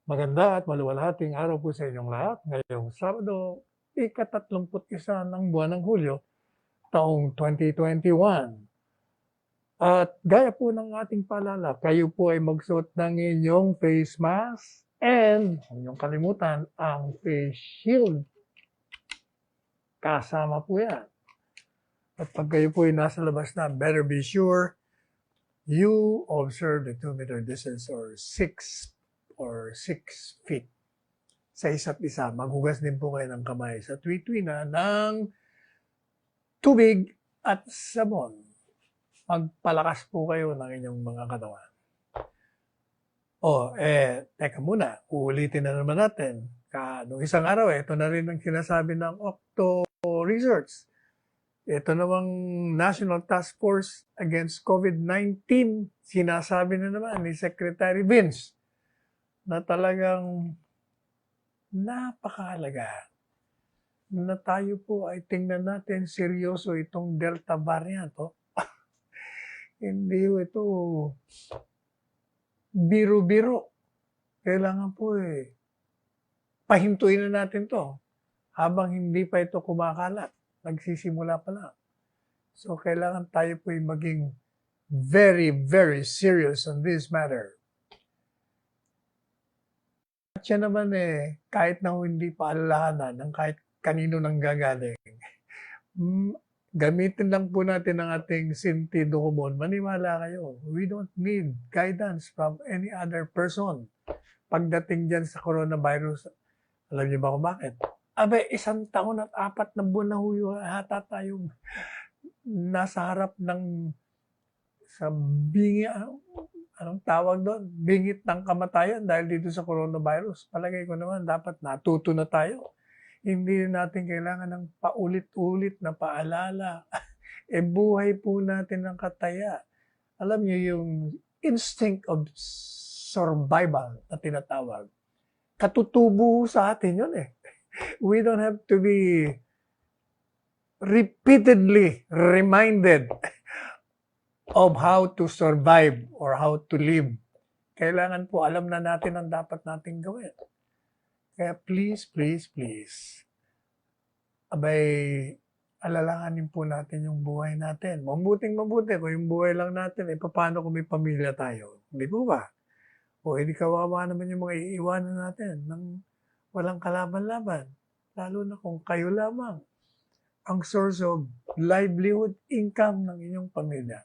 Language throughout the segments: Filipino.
Maganda at maluwalhating araw po sa inyong lahat. Ngayong Sabado, ika-31 ng buwan ng Hulyo, taong 2021. At gaya po ng ating paalala, kayo po ay magsuot ng inyong face mask and huwag niyong kalimutan ang face shield. Kasama po yan. At pag kayo po ay nasa labas na, better be sure you observe the 2-meter distance or 6 feet sa isa't isa. Maghugas din po kayo ng kamay sa tuwi-tuwi na ng tubig at sabon. Magpalakas po kayo ng inyong mga katawan. Teka muna, uulitin na naman natin. Noong isang araw, ito na rin ang sinasabi ng Octo Research. Ito namang National Task Force Against COVID-19, sinasabi na naman ni Secretary Vince na talagang napakahalaga na tayo po ay tingnan natin seryoso itong Delta variant. Hindi ito biro-biro. Kailangan po pahintuin na natin to habang hindi pa ito kumakalat. Nagsisimula pa lang. So, kailangan tayo po maging very, very serious on this matter. At siya naman kahit na hindi pa alalahanan ng kahit kanino nang gagaling, gamitin lang po natin ang ating sentido común. Maniwala kayo. We don't need guidance from any other person. Pagdating dyan sa coronavirus, alam niyo ba kung bakit? 1 taon at 4 na buwan na huyo, hata tayong nasa harap ng sa anong tawag doon? Bingit ng kamatayan dahil dito sa coronavirus. Palagay ko naman dapat natuto na tayo. Hindi natin kailangan ng paulit-ulit na paalala. Buhay po natin ng kataya. Alam niyo yung instinct of survival na tinatawag. Katutubo sa atin yun We don't have to be repeatedly reminded of how to survive or how to live. Kailangan po alam na natin ang dapat nating gawin. Kaya please, please, please, alalahanin po natin yung buhay natin. Mabuting-mabuti kung yung buhay lang natin, paano kung may pamilya tayo? Hindi po ba? Hindi kawawa naman yung mga iiwanan natin ng walang kalaban-laban. Lalo na kung kayo lamang ang source of livelihood income ng inyong pamilya.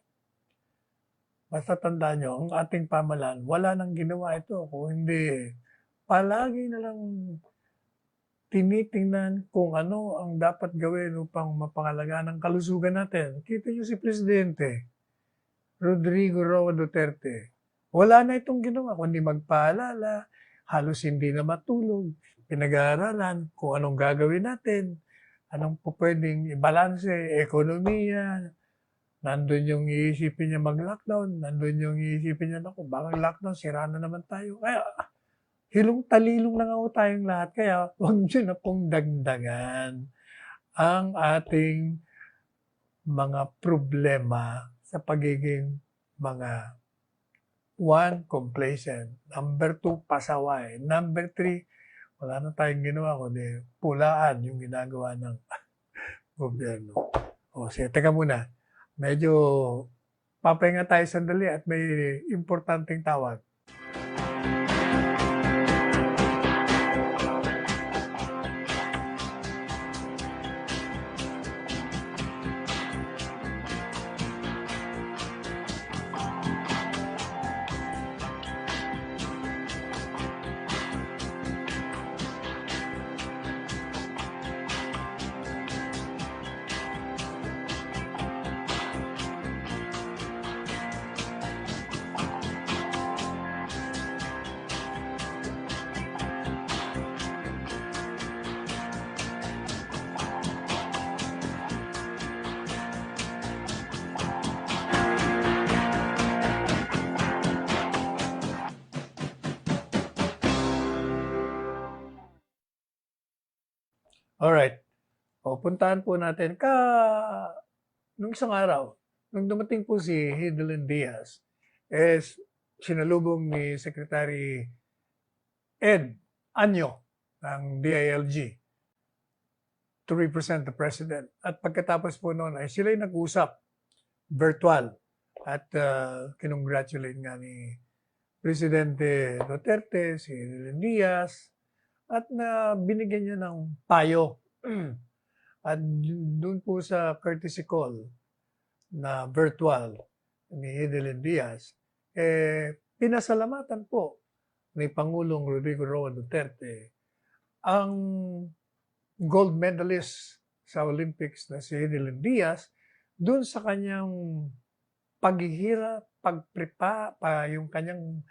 Basta tandaan nyo, ang ating pamahalaan, wala nang ginawa ito. Kung hindi, palagi na lang tinitingnan kung ano ang dapat gawin upang mapangalagaan ang kalusugan natin. Kita nyo si Presidente Rodrigo Roa Duterte. Wala na itong ginawa, kundi magpaalala, halos hindi na matulog, pinag-aaralan kung anong gagawin natin, anong po pwedeng ibalanse, ekonomiya, nandun yung iisipin niya mag-lockdown, nandun yung iisipin niya, baka lockdown, sira na naman tayo. Kaya, hilong-talilong na nga tayong lahat, kaya huwag nyo na pong dagdagan ang ating mga problema sa pagiging mga 1, complacent. Number 2, pasaway. Number 3, wala na tayong ginawa kundi pulaan yung ginagawa ng gobyerno. Teka muna. Medyo papahinga tayo sandali at may importanteng tawag. Alright. Puntahan po natin nung isang araw, nung dumating po si Hidilyn Diaz, sinalubong ni Secretary Ed Anyo ng DILG to represent the President. At pagkatapos po noon ay sila'y nag-usap virtual at kinongratulate nga ni Presidente Duterte, si Helen Diaz, at na binigyan niya ng payo. At doon po sa courtesy call na virtual ni Helen Diaz, pinasalamatan po ni Pangulong Rodrigo Roa Duterte ang gold medalist sa Olympics na si Helen Diaz doon sa kanyang paghihirap, yung kanyang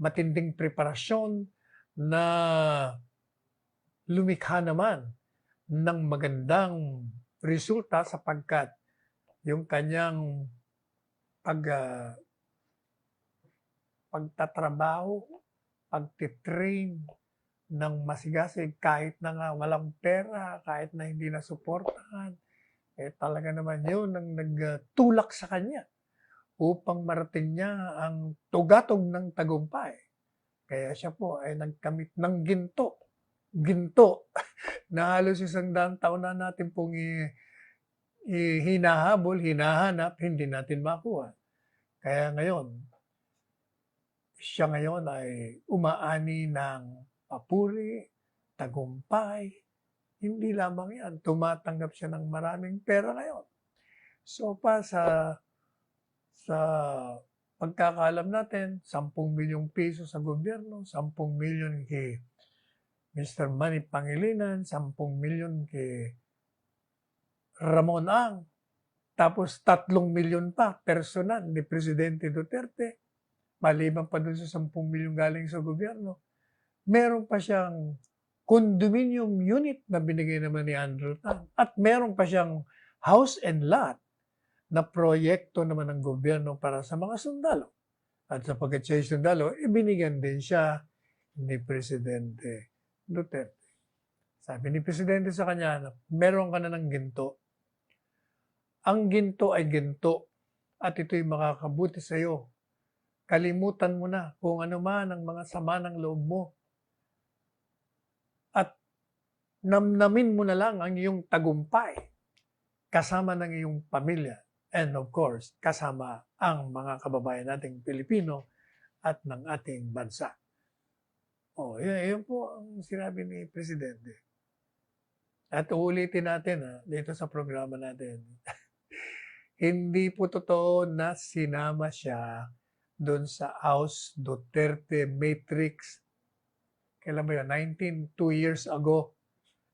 matinding preparasyon na lumikha naman ng magandang resulta sapagkat yung kanyang pagtatrabaho, pagtitrain ng masigasig kahit na nga walang pera, kahit na hindi na suportahan, talaga naman yun ang nagtulak sa kanya upang marating niya ang tugatog ng tagumpay. Kaya siya po ay nagkamit ng ginto. Ginto na halos 100 taon na natin pong hinahabol, hinahanap, hindi natin makuha. Kaya ngayon, siya ngayon ay umaani ng papuri, tagumpay. Hindi lamang yan, tumatanggap siya ng maraming pera ngayon. So sa pagkakaalam natin, 10 milyong piso sa gobyerno, 10 milyon kay Mr. Manny Pangilinan, 10 milyon kay Ramon Ang, tapos 3 milyon pa personal ni Presidente Duterte, maliban pa dun sa 10 milyon galing sa gobyerno. Meron pa siyang condominium unit na binigay naman ni Andrew Tan. At meron pa siyang house and lot na proyekto naman ng gobyerno para sa mga sundalo. At sapagkat siya yung sundalo, ibinigyan din siya ni Presidente Duterte. Sabi ni Presidente sa kanya, meron ka na ng ginto. Ang ginto ay ginto at ito'y makakabuti sa iyo. Kalimutan mo na kung ano man ang mga sama ng loob mo. At namnamin mo na lang ang iyong tagumpay kasama ng iyong pamilya. And of course, kasama ang mga kababayan nating Pilipino at ng ating bansa. Yun po ang sinabi ni Presidente. At uulitin natin dito sa programa natin. Hindi po totoo na sinama siya doon sa House Duterte Matrix. Kailan ba yun? 2 years ago.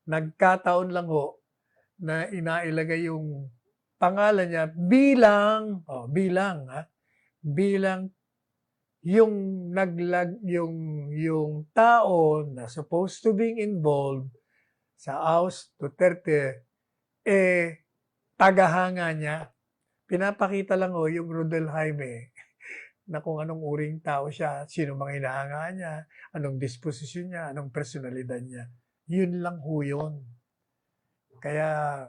Nagkataon lang ho na inailagay yung pangalan niya bilang yung tao na supposed to be involved sa House Duterte, tagahanga niya. Pinapakita lang yung Rodel Jaime na kung anong uring tao siya, sino mga hinahanga niya, anong disposisyon niya, anong personalidad niya. Yun lang ho yun. Kaya,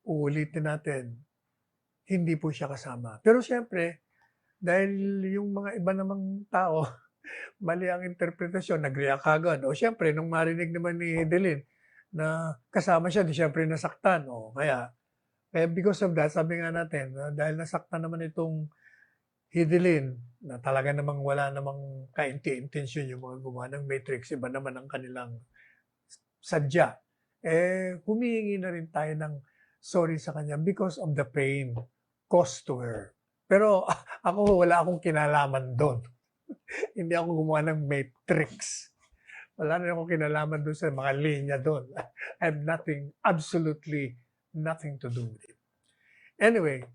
uulitin natin, hindi po siya kasama. Pero siyempre, dahil yung mga iba namang tao, mali ang interpretasyon, nag-react agad. Siyempre, nung marinig naman ni Hedelin na kasama siya, di siyempre nasaktan. Kaya because of that, sabi nga natin, dahil nasaktan naman itong Hedelin, na talaga namang wala namang kainti-intensyon yung mga gumawa ng Matrix, iba naman ang kanilang sadya. Humihingi na rin tayo ng sorry sa kanya because of the pain caused to her. Pero ako, wala akong kinalaman doon. Hindi ako gumawa ng Matrix. Wala na akong kinalaman doon sa mga linya doon. I have absolutely nothing to do with it. Anyway,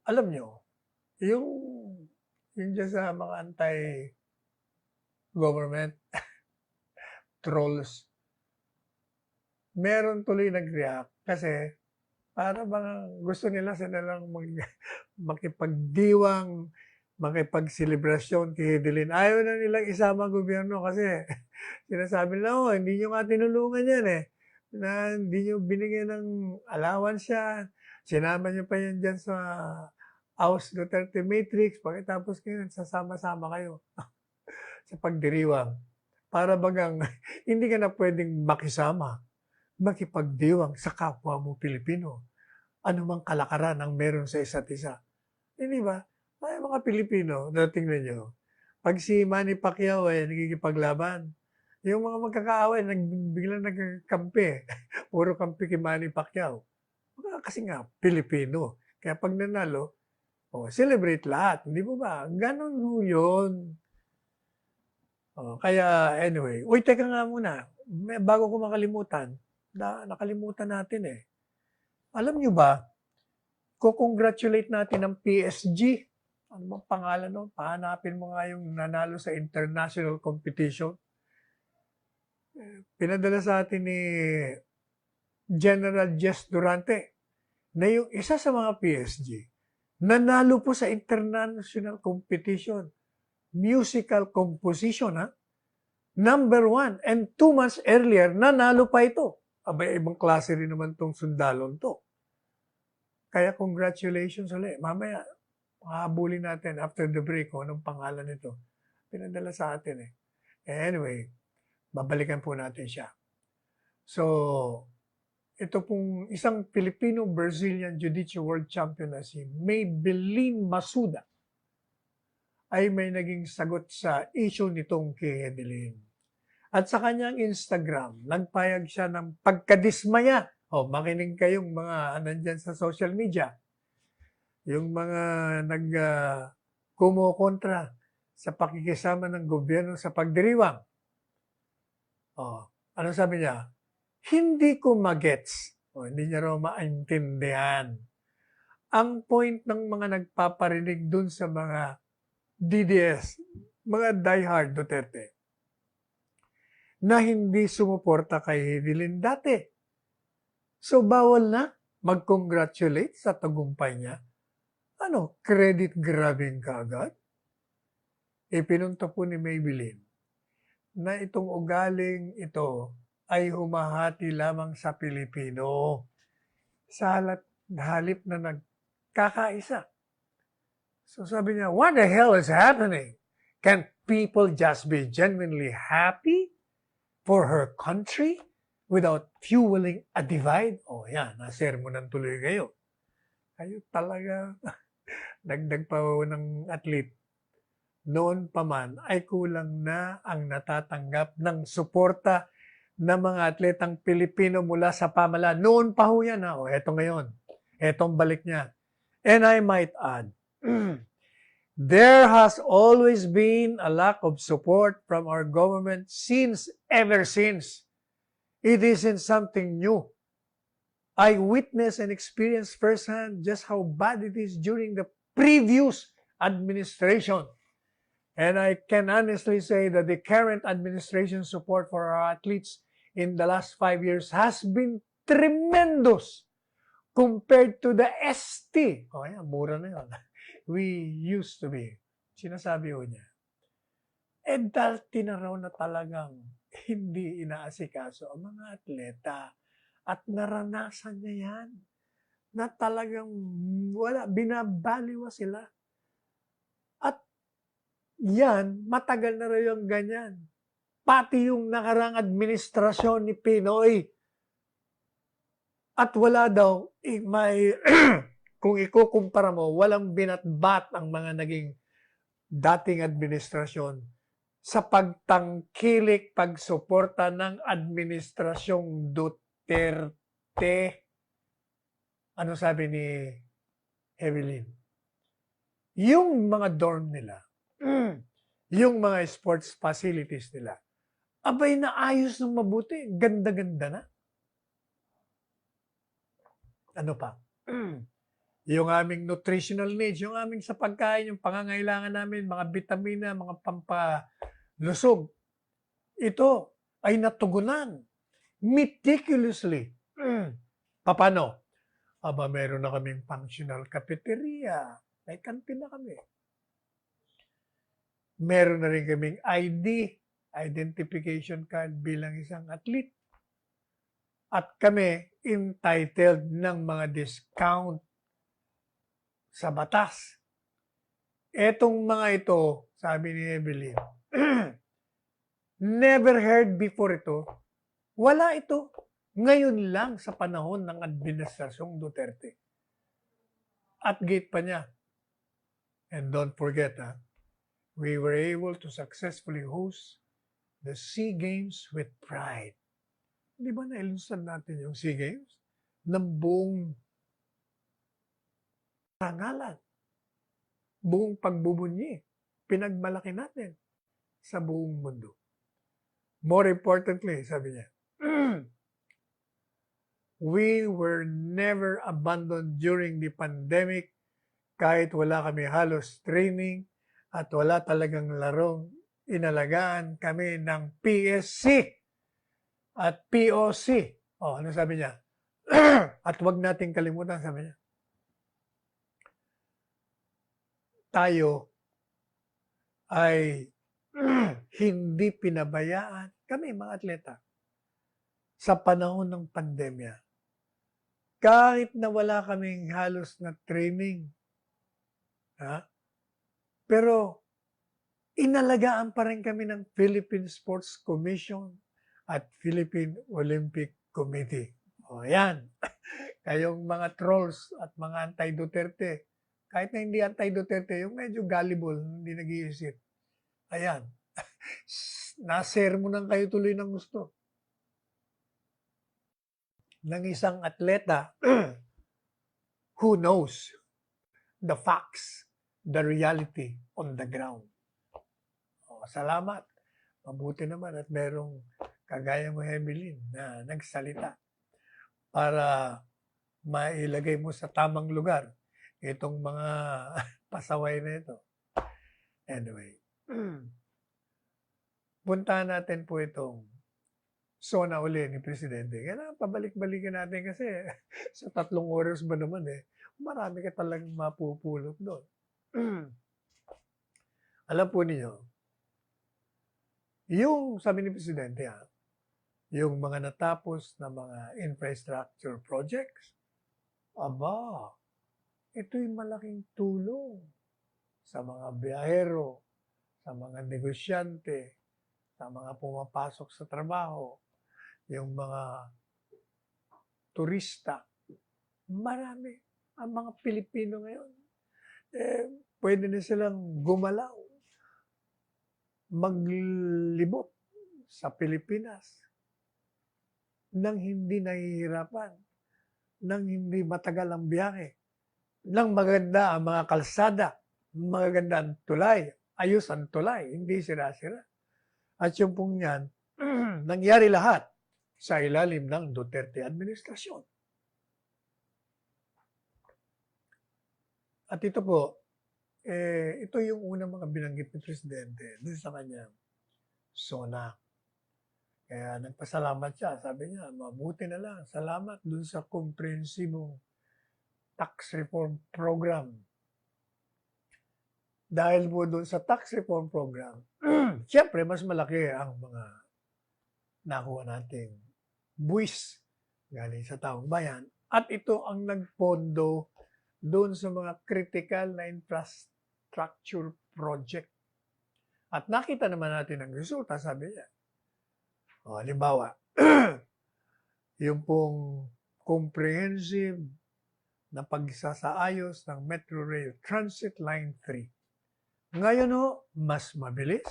alam nyo, yung dyan sa mga anti-government trolls, meron tuloy nag-react kasi para bang gusto nila sila lang makipagdiwang, makipagselebrasyon kay Hedelin. Ayaw na nilang isama ang gobyerno kasi sinasabi nila, hindi nyo nga tinulungan yan na hindi nyo binigyan ng allowance yan. Sinama nyo pa yan dyan sa House Duterte Matrix, pagkatapos ngayon, sasama-sama kayo sa pagdiriwang. Para bagang hindi ka na pwedeng makisama, makipagdiwang sa kapwa mo Pilipino. Anumang kalakaran ang meron sa isa't isa. Hindi ba? Ay, mga Pilipino, tingnan nyo, pag si Manny Pacquiao ay nagkikipaglaban, yung mga magkakaaway, biglang nagkampi. Puro kampi kay Manny Pacquiao. Kasi nga, Pilipino. Kaya pag nanalo, celebrate lahat. Hindi mo ba? Ganon ho yun. Kaya anyway, uy, teka nga muna. Bago ko makalimutan, nakalimutan natin eh. Alam nyo ba, ko-congratulate natin ang PSG. Ano bang pangalan nun? Pahanapin mo nga yung nanalo sa international competition. Pinadala sa atin ni General Jess Durante na yung isa sa mga PSG nanalo po sa international competition. Musical composition, ha? Number 1. And 2 months earlier, nanalo pa ito. Abay, ibang klase rin naman tong sundalon to. Kaya congratulations ulit. Mamaya, habulin natin after the break kung anong pangalan nito. Pinadala sa atin eh. Anyway, babalikan po natin siya. So, ito pong isang Filipino-Brazilian Jiu-Jitsu World Champion na si Maybelline Masuda ay may naging sagot sa issue nitong kay Hedelin. At sa kanyang Instagram, nagpayag siya ng pagkadismaya. Makinig kayong mga nandyan sa social media. Yung mga kumukontra sa pakikisama ng gobyerno sa pagdiriwang. Ano sabi niya? Hindi ko magets. Hindi niya raw maintindihan. Ang point ng mga nagpaparinig dun sa mga DDS, mga diehard Duterte, na hindi sumuporta kay Hedelin dati. So, bawal na mag-congratulate sa tagumpay niya. Credit grabbing kaagad? Pinunto po ni Maybelline na itong ugaling ito ay humahati lamang sa Pilipino sa halip na nagkakaisa. So sabi niya, what the hell is happening? Can people just be genuinely happy for her country without fueling a divide? Yan, nasermonan tuloy kayo. Kayo talaga, dagdag pa ng athlete. Noon pa man ay kulang na ang natatanggap ng suporta ng mga atletang Pilipino mula sa pamahalaan. Noon pa ho yan. Eto ngayon. Etong balik niya. And I might add, there has always been a lack of support from our government ever since. It isn't something new. I witnessed and experienced firsthand just how bad it is during the previous administration. And I can honestly say that the current administration support for our athletes in the last 5 years has been tremendous compared to the ST. Mura na yun. We used to be. Sinasabi ko niya. Dati na raw na talagang hindi inaasikaso ang mga atleta. At naranasan niya yan. Na talagang binabaliwa sila. At yan, matagal na raw yung ganyan. Pati yung nakarang administrasyon ni Pinoy. At wala daw, kung ikukumpara mo, walang binatbat ang mga naging dating administrasyon sa pagtangkilik, pagsuporta ng administrasyong Duterte. Ano sabi ni Hedelin? Yung mga dorm nila, yung mga sports facilities nila, abay na ayos ng mabuti, ganda-ganda na. Ano pa? Yung aming nutritional needs, yung aming sa pagkain, yung pangangailangan namin, mga vitamina, mga pampalusog. Ito ay natugunan meticulously. Paano? Meron na kaming functional cafeteria. May kantin na kami. Meron na rin kaming ID, identification card bilang isang athlete. At kami entitled ng mga discount sa batas. Etong mga ito, sabi ni Evelyn, never heard before ito. Wala ito. Ngayon lang sa panahon ng Administrasyong Duterte. At gate pa niya. And don't forget, we were able to successfully host the SEA Games with pride. Di ba nailunsad natin yung SEA Games? Ng buong parangalan, buong pagbubunyi, pinagmalaki natin sa buong mundo. More importantly, sabi niya, we were never abandoned during the pandemic kahit wala kami halos training at wala talagang larong inalagaan kami ng PSC at POC. Ano sabi niya? At wag nating kalimutan, sabi niya, tayo ay hindi pinabayaan, kami mga atleta, sa panahon ng pandemya. Kahit na wala kaming halos na training, pero inalagaan pa rin kami ng Philippine Sports Commission at Philippine Olympic Committee. Yan. Kayong mga trolls at mga anti-Duterte, kahit na hindi anti-Duterte, yung medyo gullible, hindi nag-iisip. Ayan. Nasermonan kayo tuloy ng gusto ng isang atleta who knows the facts, the reality on the ground. Salamat. Mabuti naman at merong kagaya mo, Evelyn, na nagsalita para mailagay mo sa tamang lugar itong mga pasaway na ito. Anyway, puntahan natin po itong SONA uli ni Presidente. Kaya pabalik-balikan natin kasi sa 3 oras ba naman marami ka talagang mapupulot doon. Alam po niyo, yung sabi ni Presidente, yung mga natapos na mga infrastructure projects, ito'y malaking tulong sa mga biyahero, sa mga negosyante, sa mga pumapasok sa trabaho, yung mga turista. Marami. Ang mga Pilipino ngayon, pwede na silang gumalaw, maglibot sa Pilipinas nang hindi nahihirapan, nang hindi matagal ang biyahe, nang maganda ang mga kalsada, maganda ang tulay, ayos ang tulay, hindi sira-sira. At yung pong yan, nangyari lahat sa ilalim ng Duterte administrasyon. At ito po, ito yung unang mga binanggit ni Presidente dun sa kanyang SONA. Kaya nagpasalamat siya. Sabi niya, mabuti na lang. Salamat dun sa komprehensibong tax reform program. Dahil po dun sa tax reform program, siyempre mas malaki ang mga nakuha nating buwis galing sa taong bayan. At ito ang nagpondo doon sa mga critical na infrastructure project. At nakita naman natin ang resulta, sabi niya. Halimbawa, yung pong comprehensive na pagsasaayos ng Metro Rail Transit Line 3. Ngayon mas mabilis,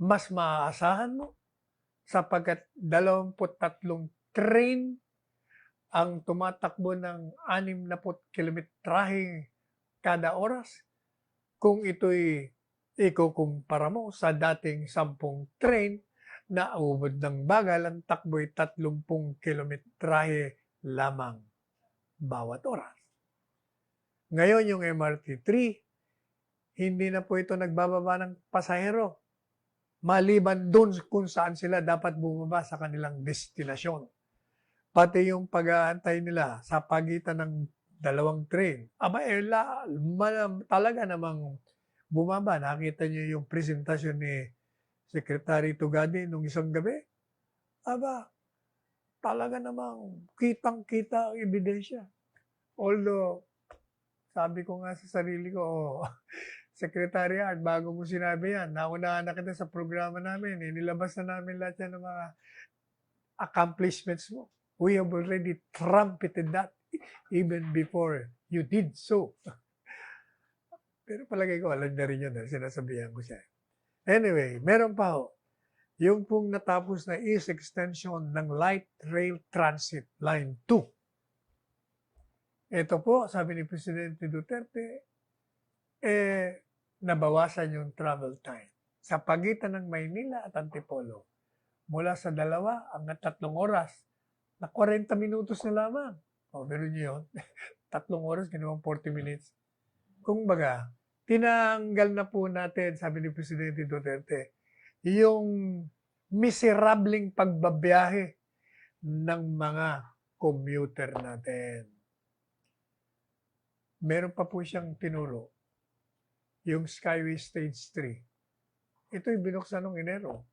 mas maaasahan mo, sapagkat 23 train ang tumatakbo ng 60 kilometrahe kada oras. Kung ito'y ikukumpara mo sa dating 10 train na ubod ng bagal, ang takbo'y 30 kilometrahe lamang bawat oras. Ngayon yung MRT-3, hindi na po ito nagbababa ng pasahero, maliban doon kung saan sila dapat bumaba sa kanilang destinasyon. Pati yung pag-aantay nila sa pagitan ng 2 train. Talaga namang bumaba. Nakita niyo yung presentasyon ni Secretary Tugadi nung isang gabi. Talaga namang kitang-kita ang ebidensya. Although, sabi ko nga sa sarili ko, oh, Secretary Art, bago mo sinabi yan, naunahan na kita sa programa namin, nilabas na namin lahat yan ng mga accomplishments mo. We have already trumpeted that even before you did so. Pero palagay ko, alam na rin yun, sinasabihan ko siya. Anyway, meron pa ho. Yung pong natapos na East Extension ng Light Rail Transit Line 2. Ito po, sabi ni Presidente Duterte, nabawasan yung travel time sa pagitan ng Maynila at Antipolo. Mula sa 2 hanggang 3 oras na 40 minutos na lamang. O, meron nyo yun. 3 oras, ginawang 40 minutes. Kung baga, tinanggal na po natin, sabi ni Presidente Duterte, yung miserableng pagbabiyahe ng mga commuter natin. Meron pa po siyang tinuro, yung Skyway Stage 3. Ito'y binuksan noong Enero.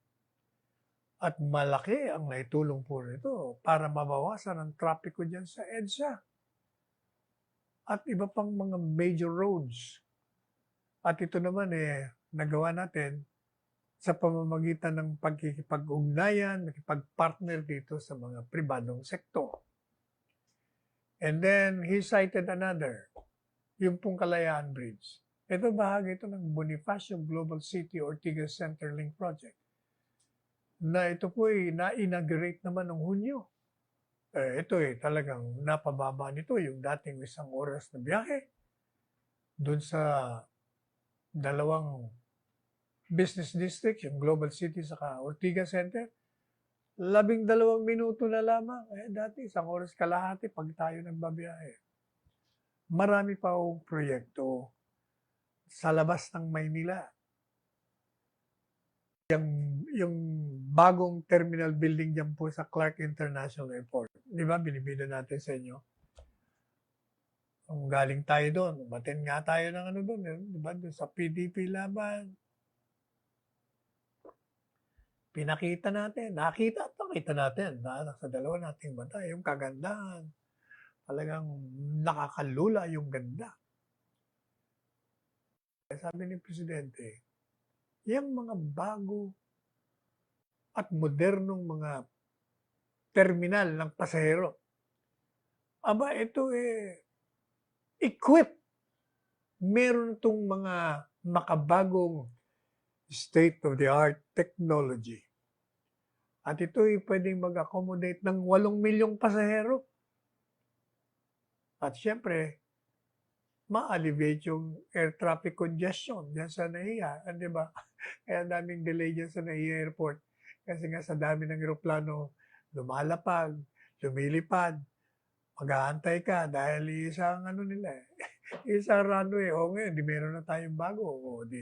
At malaki ang naitulong po nito para mabawasan ang trapiko dyan sa EDSA. At iba pang mga major roads. At ito naman nagawa natin sa pamamagitan ng pagkikipag-ugnayan, nakipag-partner dito sa mga pribadong sektor. And then, he cited another, yung pong Kalayaan Bridge. Ito bahagi ito ng Bonifacio Global City Ortigas Centerlink Project na ito po na-inaugurate naman noong Hunyo. Ito talagang napababa nito yung dating 1 oras na biyahe doon sa 2 business district, yung Global City saka Ortigas Center. 12 minuto na lamang. Dati 1 oras kalahati pag tayo nagbabiyahe. Marami pa ang proyekto sa labas ng Maynila. Yung bagong terminal building dyan po sa Clark International Airport. Di ba, binibida natin sa inyo? Kung galing tayo doon, umaten nga tayo ng ano doon, di ba, doon sa PDP laban. Pinakita natin, nakita natin, sa 2 nating mata, yung kagandahan. Talagang nakakalula yung ganda. Sabi ni Presidente, yung mga bago at modernong mga terminal ng pasahero, aba ito equipped. Meron itong mga makabagong state-of-the-art technology. At ito pwedeng mag-accommodate ng 8 milyong pasahero. At syempre, ma-alleviate yung air traffic congestion dyan sa NAIA. Di ba? Kaya daming delay dyan sa NAIA Airport. Kasi nga sa dami ng aeroplano, lumalapag, lumilipad, mag-aantay ka dahil isang isang runway. O ngayon, di meron na tayong bago. O di,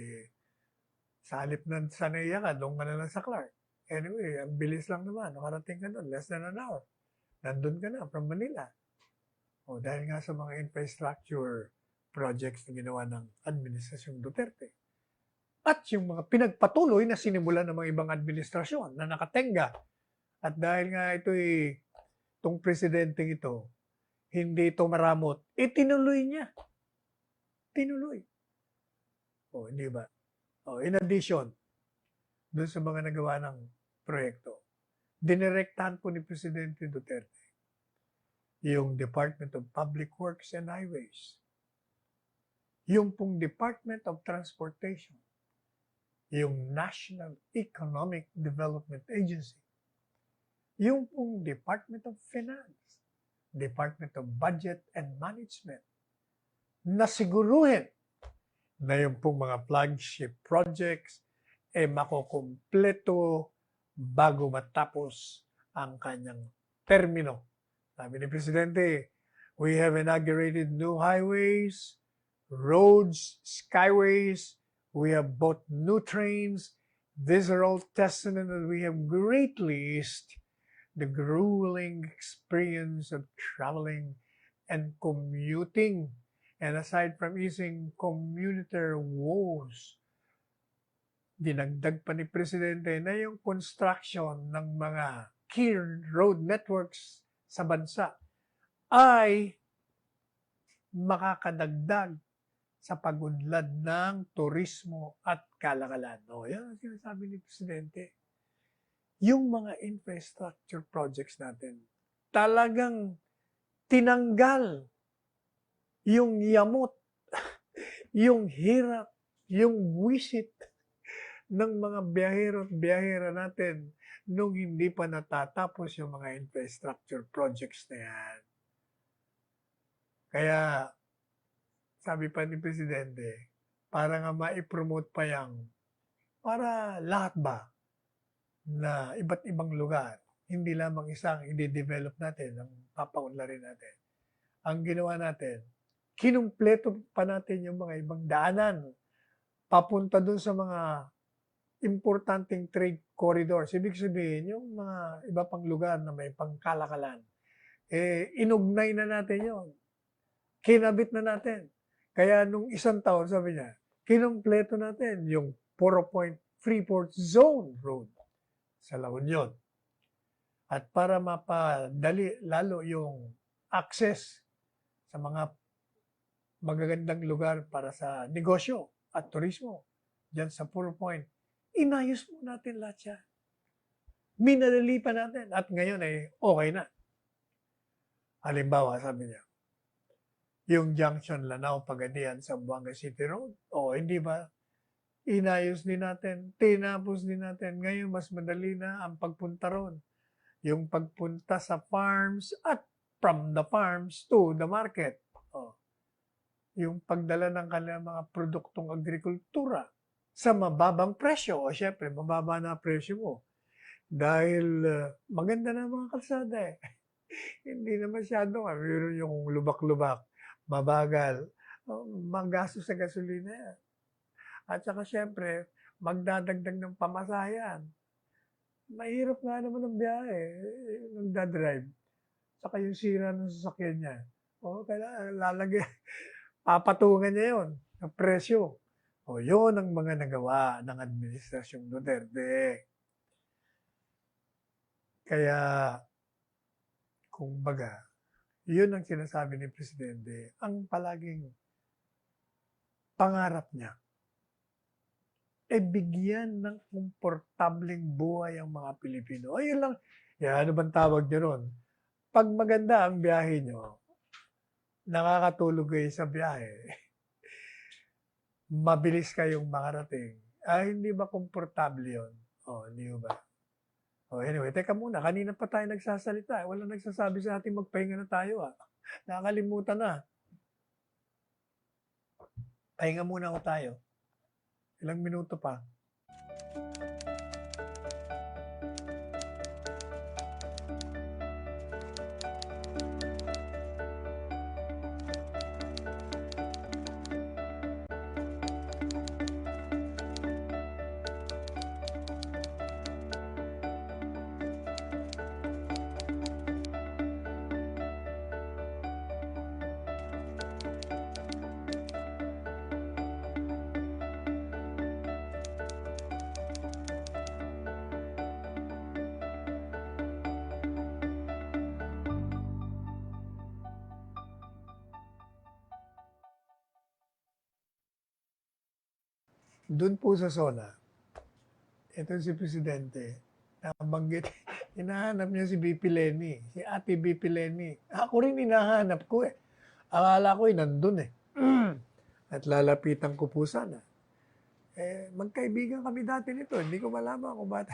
sa halip na sa NAIA ka, doon ka na lang sa Clark. Anyway, ang bilis lang naman. Nakarating ka doon, less than an hour. Nandun ka na from Manila. O dahil nga sa mga infrastructure projects na ginawa ng Administrasyong Duterte. At yung mga pinagpatuloy na sinimulan ng mga ibang administrasyon na nakatenga. At dahil nga itong presidenteng ito, hindi ito maramot, tinuloy niya. Tinuloy. O, hindi ba? O, in addition, doon sa mga nagawa ng proyekto, dinirektahan po ni Presidente Duterte yung Department of Public Works and Highways, yung pong Department of Transportation, yung National Economic Development Agency, yung pong Department of Finance, Department of Budget and Management, na siguruhin na yung pong mga flagship projects makukumpleto bago matapos ang kanyang termino. Sabi ni Presidente, we have inaugurated new highways, roads, skyways, we have bought new trains. These are all testament that we have greatly eased the grueling experience of traveling and commuting. And aside from easing commuter woes, dinagdag pa ni Presidente na yung construction ng mga key road networks sa bansa ay makakadagdag sa pagunlad ng turismo at kalakalan. O, yan ang sinasabi ni Presidente. Yung mga infrastructure projects natin, talagang tinanggal yung yamot, yung hirap, yung wisit ng mga biyahero at biyahera natin nung hindi pa natatapos yung mga infrastructure projects na yan. Kaya, sabi pa ni Presidente, para nga ma-promote pa yan, para lahat ba na iba't ibang lugar, hindi lamang isang i-develop natin, ang papaunlarin natin. Ang ginawa natin, kinumpleto pa natin yung mga ibang daanan papunta dun sa mga importanteng trade corridors. Ibig sabihin, yung mga iba pang lugar na may pangkalakalan, inugnay na natin yon, kinabit na natin. Kaya nung isang taon, sabi niya, kinumpleto natin yung 4-point Freeport Zone Road sa La Union. At para mapadali lalo yung access sa mga magagandang lugar para sa negosyo at turismo dyan sa 4-point, inayos mo natin lahat siya. Minadali pa natin at ngayon ay okay na. Halimbawa, sabi niya, yung junction Lanao Pagadian sa Buanga City Road, hindi ba? Inayos din natin, tinapos din natin. Ngayon, mas madali na ang pagpunta ron. Yung pagpunta sa farms at from the farms to the market. Yung pagdala ng kanilang mga produktong agrikultura sa mababang presyo. Syempre, mababa na presyo mo. Dahil maganda na mga kalsada eh. Hindi na masyado. Meron yung lubak-lubak, mabagal, magastos sa gasolina yan. At saka syempre, magdadagdag ng pamasayan. Mahirap nga naman ang biyahe, nagdadrive. Saka yung sira ng sasakyan niya. Kaya lalagay, papatungan niya yun, ang presyo. Yun ang mga nagawa ng Administrasyong Duterte. Kaya, kumbaga, yun ang sinasabi ni Presidente, ang palaging pangarap niya, bigyan ng komportableng buhay ang mga Pilipino. Ayun lang. Ano bang tawag nyo ron? Pag maganda ang biyahe nyo, nakakatulog kayo sa biyahe, mabilis kayong makarating. Hindi ba komportable yun? Hindi ba? Anyway, teka muna. Kanina pa tayo nagsasalita. Walang nagsasabi sa ating magpahinga na tayo. Nakakalimutan na. Pahinga muna ako tayo. Ilang minuto pa. Doon po sa SONA, ito si Presidente, nabanggit, hinahanap niya si BP Lenny, si Ate BP Lenny. Ako rin hinahanap ko eh. Akala ko nandun eh. At lalapitan ko po sana. Magkaibigan kami dati nito. Hindi ko malaman kung bakit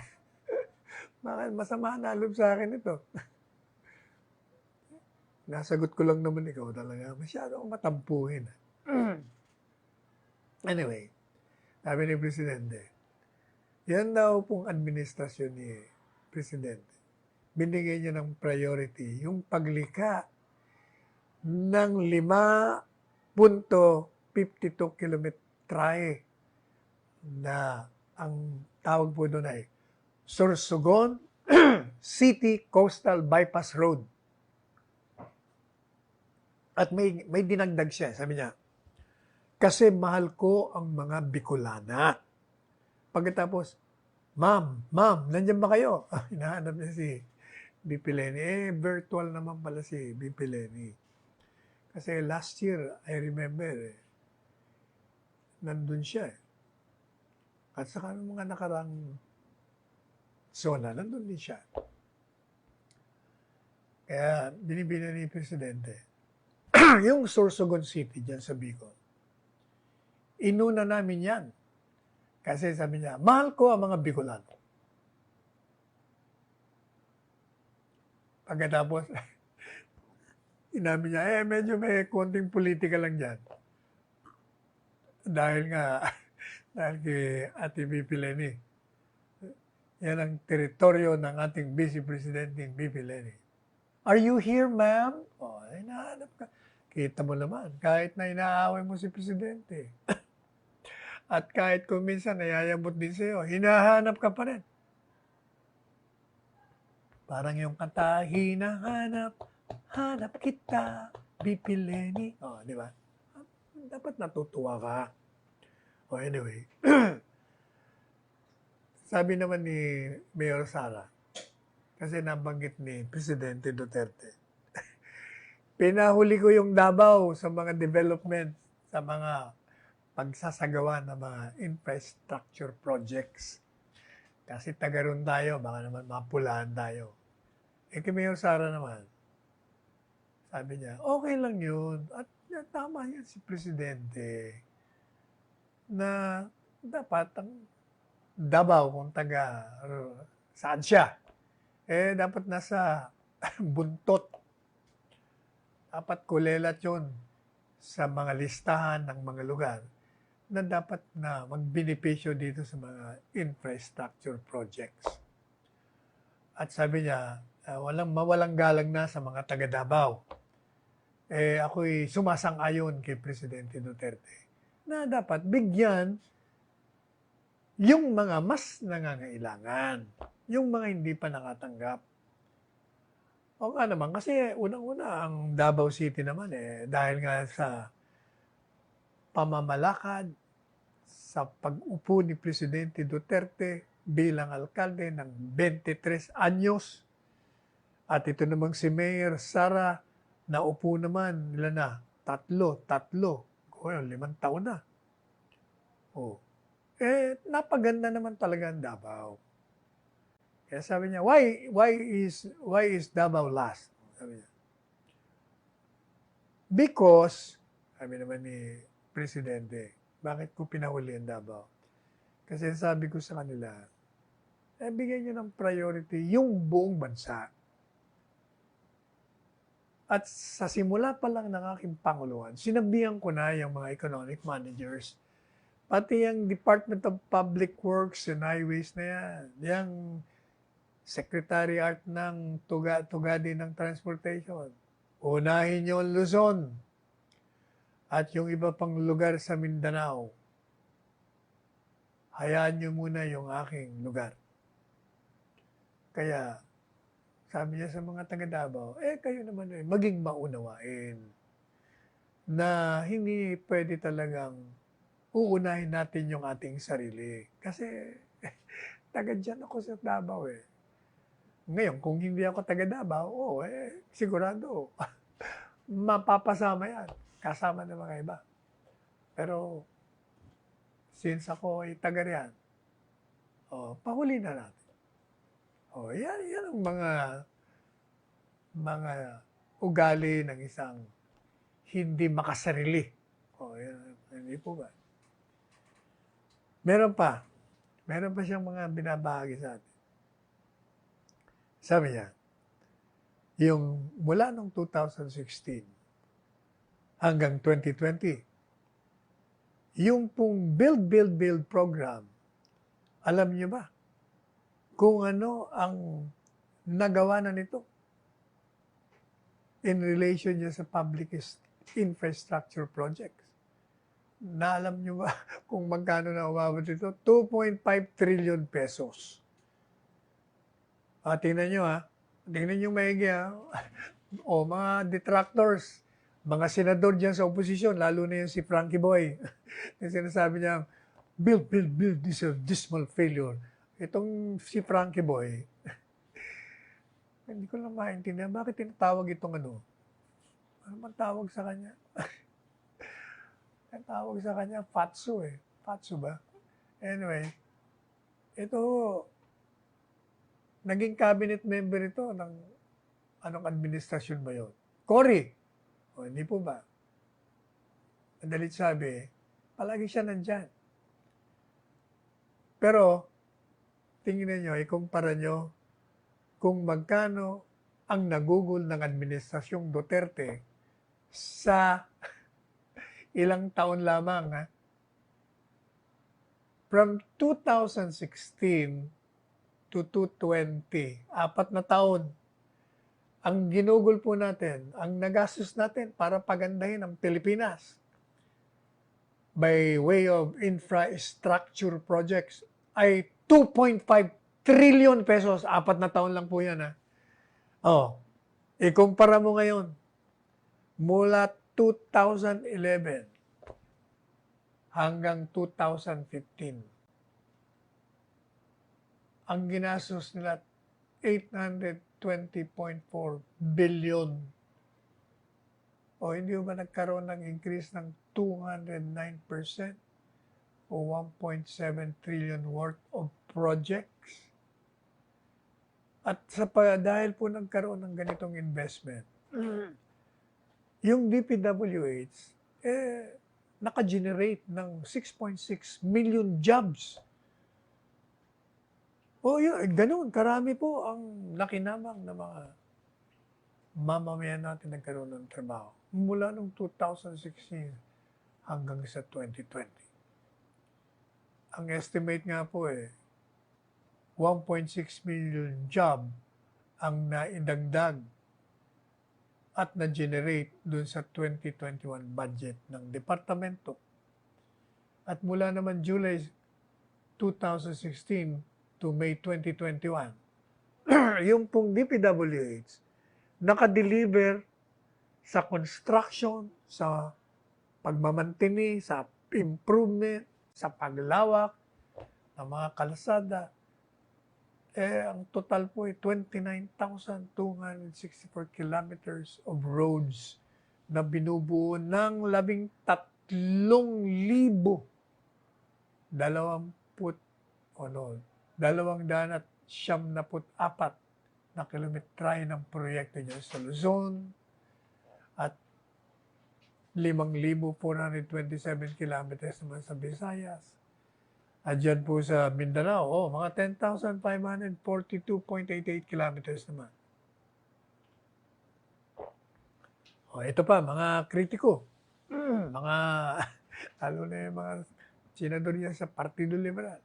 masama na loob sa akin ito. Nasagot ko lang naman ikaw talaga. Masyado akong matampuhin. Anyway, sabi ni Presidente, yan daw pong administrasyon ni Presidente. Binigay niya ng priority yung paglikha ng 5.52 kilometrahe na ang tawag po doon ay Sorsogon City Coastal Bypass Road. At may dinagdag siya, sabi niya, kasi mahal ko ang mga Bicolana. Pagkatapos, Ma'am, nandiyan ba kayo? Hinahanap niya si BP Lenny. Virtual naman pala si BP Lenny. Kasi last year, I remember, nandun siya. At saka ng mga nakarang zona, nandun din siya. Kaya binibina ni Presidente, yung Sorsogon City dyan sa Bicol, inuna namin yan. Kasi sabi niya, mahal ko ang mga Bicolano. Pagkatapos, inamin niya, medyo may konting politika lang dyan. Dahil dahil kay Ate BP Leni. Yan ang teritoryo ng ating Vice Presidenting BP Leni. Are you here, ma'am? Hinahanap ka. Kita mo naman, kahit na inaaway mo si Presidente. At kahit kung minsan nayayabot din sa'yo, hinahanap ka pa rin. Parang yung kanta, hinahanap, hanap kita, BP Leni. Di ba? Dapat natutuwa ka. Anyway, sabi naman ni Mayor Sara, kasi nabanggit ni Presidente Duterte, pinahuli ko yung Davao sa mga development, sa mga pagsasagawa ng mga infrastructure projects. Kasi taga ron tayo, baka naman mapulaan tayo. Kay Mayor Sara naman, sabi niya, okay lang yun. At tama yan si Presidente na dapat ang Davao kung taga saan siya. Dapat nasa buntot. Dapat kulelat yun sa mga listahan ng mga lugar na dapat na magbenepisyo dito sa mga infrastructure projects. At sabi niya, mawalang galang na sa mga taga Davao. Ako'y sumasang-ayon kay Presidente Duterte na dapat bigyan yung mga mas nangangailangan, yung mga hindi pa nakatanggap. O nga naman, kasi unang-una ang Davao City naman dahil nga sa pamamalakad, sa pag-upo ni Presidente Duterte bilang alkalde ng 23 anyos. At ito namang si Mayor Sara, naupo naman nila na tatlo. 5 taon na. Napaganda naman talaga ang Davao. Kaya sabi niya, why is Davao last? Sabi niya. Because, sabi naman ni Presidente, bakit ko pinahuli ang Davao? Kasi sabi ko sa kanila, bigyan niyo ng priority yung buong bansa. At sa simula pa lang ng aking Panguluan, sinabihan ko na yung mga economic managers, pati yung Department of Public Works and Highways na yan, yung Secretary Art ng Tugadi ng Transportation, unahin niyo ang Luzon at yung iba pang lugar sa Mindanao. Hayaan niyo muna yung aking lugar. Kaya, sabi niya sa mga taga Davao, kayo naman maging maunawain na hindi pwede talagang uunahin natin yung ating sarili. Kasi, taga dyan ako sa Davao Ngayon, kung hindi ako taga Davao, sigurado, mapapasama yan. Kasama ng mga iba. Pero, since ako ay taga riyan, pahuli na natin. Yan ang mga ugali ng isang hindi makasarili. Hindi po ba? Meron pa siyang mga binabahagi sa atin. Sabi niya, yung mula noong 2016 hanggang 2020, yung pong Build program, alam niyo ba kung ano ang nagawa na nito in relation niya sa public infrastructure projects? Naalam niyo ba kung magkano na umabot ito? 2.5 trillion pesos. Tingnan niyo tingnan niyo maigi mga detractors, mga senador dyan sa oposisyon, lalo na yung si Frankie Boy. Yung sinasabi niya, build, this is a dismal failure. Itong si Frankie Boy, hindi ko lang maintindihan, bakit tinatawag itong Ano man tawag sa kanya? Ang tawag sa kanya, Fatso eh. Fatso ba? Anyway, ito, naging cabinet member ito ng anong administrasyon ba yun? Cory. O, hindi po ba? Madalit sabi, palagi siya nandyan. Pero, tingnan nyo, ikumpara nyo kung magkano ang nagugol ng administrasyong Duterte sa ilang taon lamang. Ha? From 2016 to 2020, 4 na taon, ang ginugol po natin, ang nagastos natin para pagandahin ang Pilipinas by way of infrastructure projects ay 2.5 trillion pesos. 4 na taon lang po yan. Ha? Oh, ikumpara mo ngayon, mula 2011 hanggang 2015, ang ginastos nila 820.4 billion. O hindi ba nagkaroon ng increase ng 209% o 1.7 trillion worth of projects? At dahil po nagkaroon ng ganitong investment, yung DPWH, naka-generate ng 6.6 million jobs. O yun, ganun, karami po ang nakinamang na mga mamamayan natin nagkaroon ng trabaho. Mula noong 2016 hanggang sa 2020. Ang estimate nga po 1.6 million job ang naidagdag at na-generate dun sa 2021 budget ng departamento. At mula naman July 2016 to May 2021, yung pong DPWH nakadeliver sa construction, sa pagmamantini, sa improvement, sa paglawak ng mga kalsada. Ang total po ay 29,264 kilometers of roads na binubuo ng 274 na kilometrahe ng proyekto niya sa Luzon at 5,427 kilometers naman sa Visayas. At dyan po sa Mindanao, mga 10,542.88 kilometers naman. Ito pa, mga kritiko. Mga, lalo na yung mga senador niya sa Partido Liberal.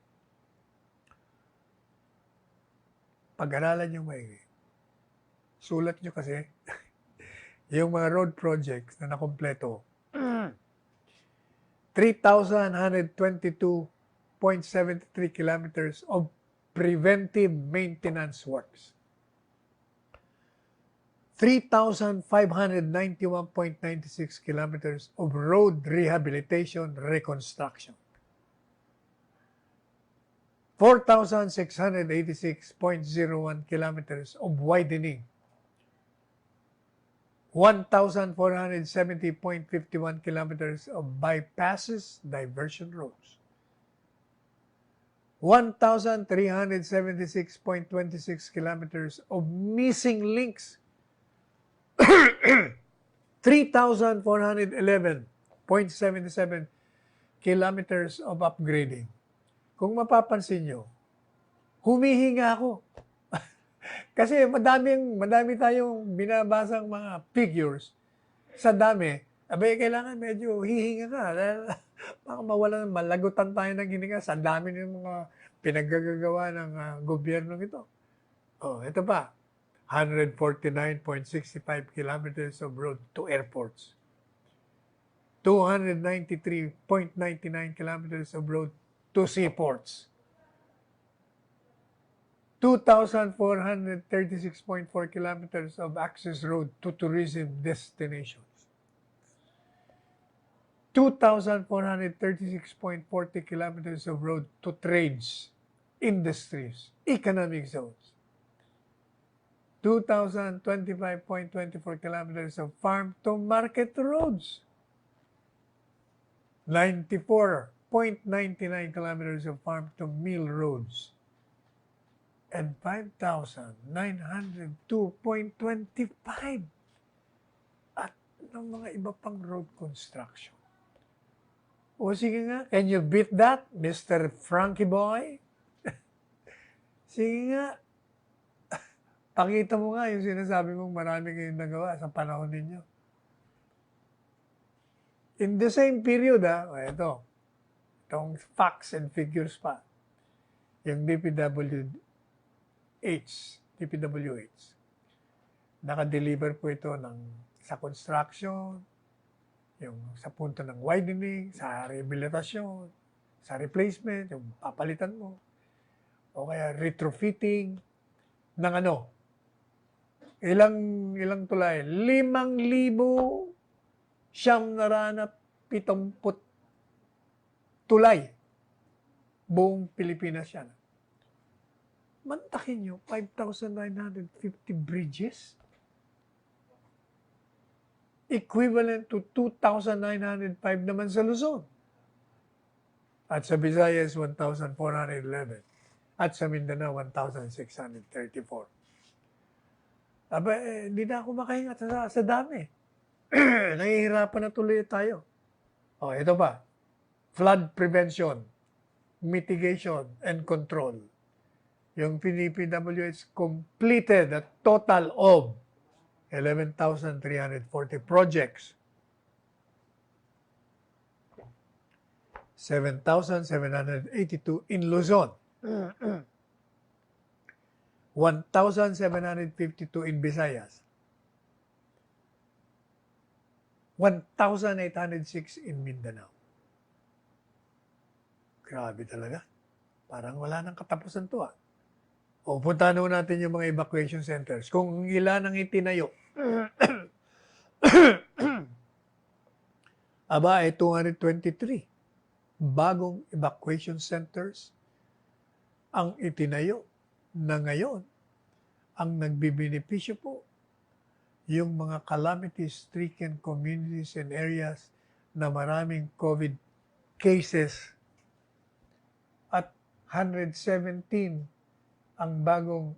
Pag-aralan nyo maigi. Sulat nyo kasi, yung mga road projects na nakompleto, 3,122.73 kilometers of preventive maintenance works. 3,591.96 kilometers of road rehabilitation reconstruction. 4,686.01 kilometers of widening. 1,470.51 kilometers of bypasses, diversion roads. 1,376.26 kilometers of missing links. 3,411.77 kilometers of upgrading. Kung mapapansin nyo, humihinga ako. Kasi madami tayong binabasang mga figures. Sa dami, kailangan medyo hihinga ka. Dahil baka malagutan tayo ng hininga sa dami ng mga pinaggagawa ng gobyerno ito. Ito pa, 149.65 kilometers of road to airports. 293.99 kilometers of road to seaports. 2,436.4 kilometers of access road to tourism destinations. 2,436.40 kilometers of road to trades, industries, economic zones. 2,025.24 kilometers of farm-to-market roads, 94.99 kilometers of farm-to-mill roads, and 5,902.25 at ng mga iba pang road construction. O sige nga, can you beat that, Mr. Frankie Boy? Sige nga, pakita mo nga yung sinasabi mong marami kayong nagawa sa panahon ninyo. In the same period, itong facts and figures pa, yung DPWH, nakadeliver po ito sa construction, yung sa punto ng widening, sa rehabilitasyon, sa replacement, yung papalitan mo, o kaya retrofitting ng ilang tulay? 5,970 tulay. Buong Pilipinas yan. Mantakin nyo, 5,950 bridges. Equivalent to 2,905 naman sa Luzon. At sa Visayas, 1,411. At sa Mindanao, 1,634. Hindi na ako makahinga sa dami. Nahihirapan na tuloy tayo. Ito pa. Flood prevention, mitigation, and control. Yung DPWH completed a total of 11,340 projects. 7,782 in Luzon. 1,752 in Visayas. 1,806 in Mindanao. Grabe talaga. Parang wala nang katapusan to . Puntahan natin yung mga evacuation centers. Kung ilan ang itinayo. 223 bagong evacuation centers ang itinayo na ngayon ang nagbibenepisyo po yung mga calamity-stricken communities and areas na maraming COVID cases at 117 ang bagong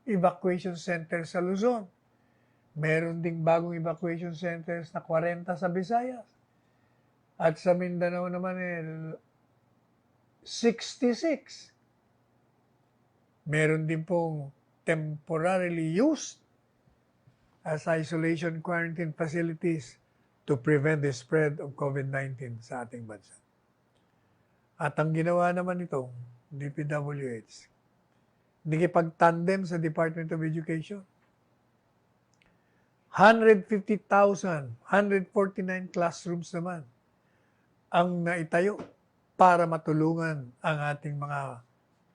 evacuation center sa Luzon. Meron ding bagong evacuation centers na 40 sa Visayas. At sa Mindanao naman 66. Meron din pong temporarily used as isolation quarantine facilities to prevent the spread of COVID-19 sa ating bansa. At ang ginawa naman itong DPWH, nakipag-tandem sa Department of Education. 150,149 classrooms naman ang naitayo para matulungan ang ating mga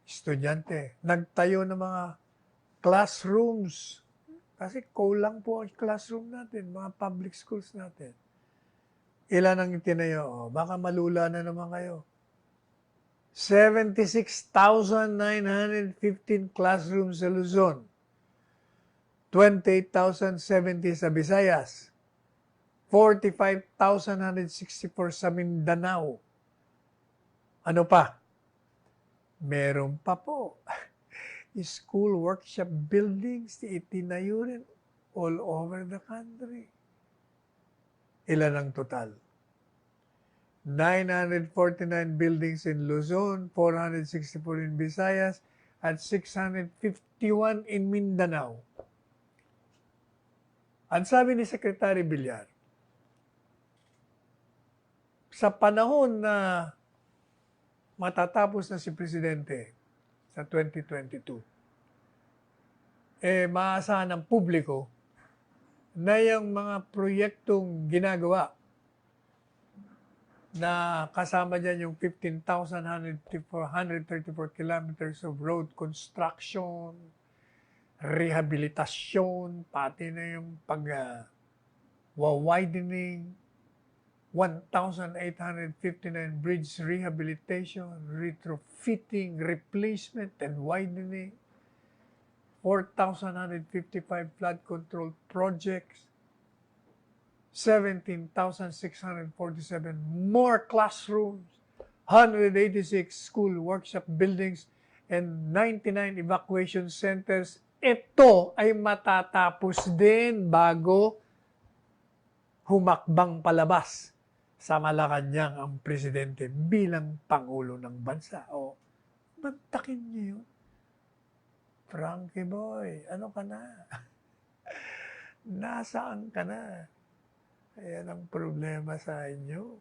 estudyante. Nagtayo ng mga classrooms kasi kulang po ang classroom natin, mga public schools natin. Ilan ang itinayo? Baka malula na naman kayo. 76,915 classrooms sa Luzon. 28,070 sa Visayas. 45,164 sa Mindanao. Ano pa? Meron pa po. School workshop buildings, itinayo rin all over the country. Ilan ang total? 949 buildings in Luzon, 464 in Visayas, at 651 in Mindanao. Ang sabi ni Secretary Villar, sa panahon na matatapos na si Presidente sa 2022, maasahan ng publiko na yung mga proyektong ginagawa na kasama dyan yung 15,134 kilometers of road construction, rehabilitasyon, pati na yung widening, 1,859 bridge rehabilitation, retrofitting, replacement, and widening, 4,155 flood control projects, 17,647 more classrooms, 186 school workshop buildings, and 99 evacuation centers. Ito ay matatapos din bago humakbang palabas sa Malacanang ang presidente bilang Pangulo ng Bansa. O, mantakin niyo yun. Frankie boy, ano ka na? Nasaan ka na? Ayan ang problema sa inyo.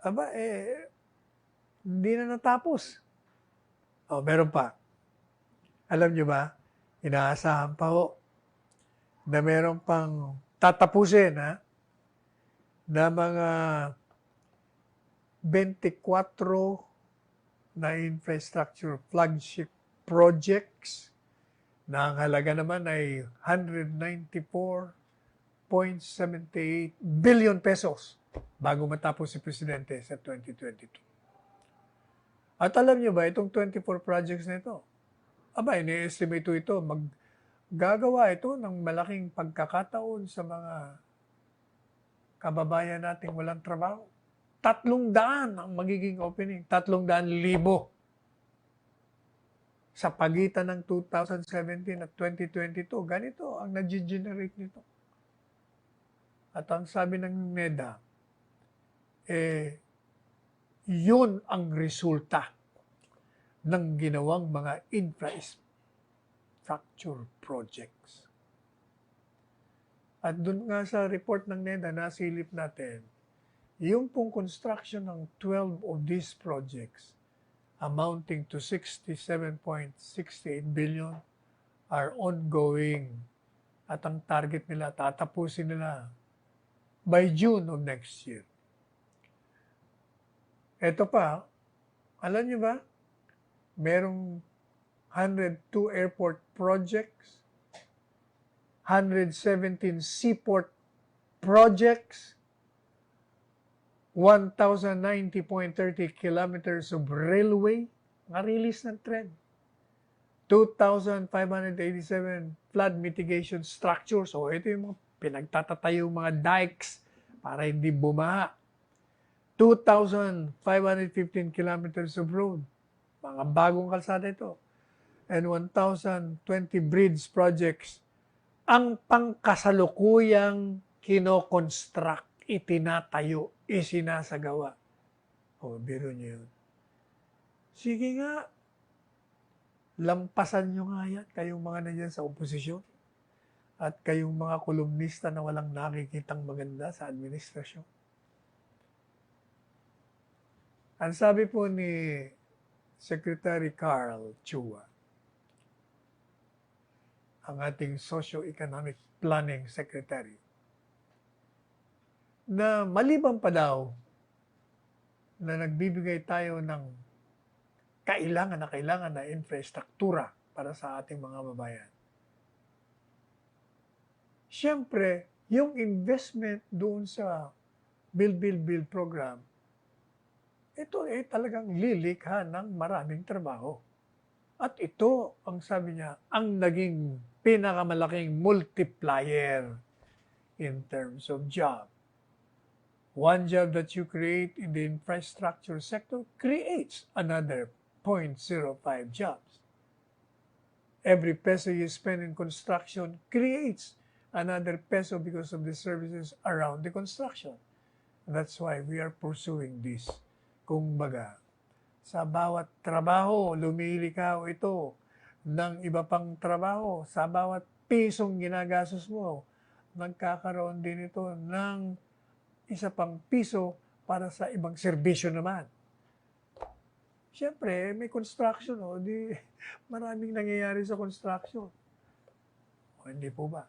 Aba, hindi na natapos. O, meron pa. Alam nyo ba, inaasahan pa ho na meron pang tatapusin, na mga 24 na infrastructure flagship projects na ang halaga naman ay 194.78 billion pesos bago matapos si Presidente sa 2022. At alam niyo ba, itong 24 projects na ito, ini-estimate ito, gagawa ito ng malaking pagkakataon sa mga kababayan nating walang trabaho. 300 ang magiging opening, 300,000 sa pagitan ng 2017 at 2022. Ganito ang nag-generate nito. At ang sabi ng NEDA, yun ang resulta ng ginawang mga infrastructure projects. At dun nga sa report ng NEDA, nasilip natin, yung pong construction ng 12 of these projects amounting to 67.68 billion are ongoing. At ang target nila, tatapusin nila by June of next year. Ito pa, alam niyo ba, merong 102 airport projects, 117 seaport projects, 1,090.30 kilometers of railway, na-release ng trend. 2,587 flood mitigation structures. So, ito yung mga pinagtatatayo mga dikes para hindi bumaha. 2,515 kilometers of road. Mga bagong kalsada ito. And 1,020 bridge projects. Ang pangkasalukuyang kinoconstruct, itinatayo, isinasagawa. O, biro niyo yun. Sige nga, lampasan nyo nga yan, kayong mga nandiyan sa oposisyon at kayong mga kolumnista na walang nakikitang maganda sa administrasyon. Ang sabi po ni Secretary Carl Chua, ang ating Socio-Economic Planning Secretary, na maliban pa daw na nagbibigay tayo ng kailangan na infrastruktura para sa ating mga babayan. Siyempre, yung investment doon sa Build program, ito ay talagang lilikha ng maraming trabaho. At ito, ang sabi niya, ang naging pinakamalaking multiplier in terms of job. One job that you create in the infrastructure sector creates another 0.05 jobs. Every peso you spend in construction creates another peso because of the services around the construction. That's why we are pursuing this. Kung baga, sa bawat trabaho, lumilikaw ito ng iba pang trabaho. Sa bawat pisong ginagastos mo, nagkakaroon din ito ng isa pang piso para sa ibang serbisyo naman. Siyempre, may construction, di maraming nangyayari sa construction. O, hindi po ba?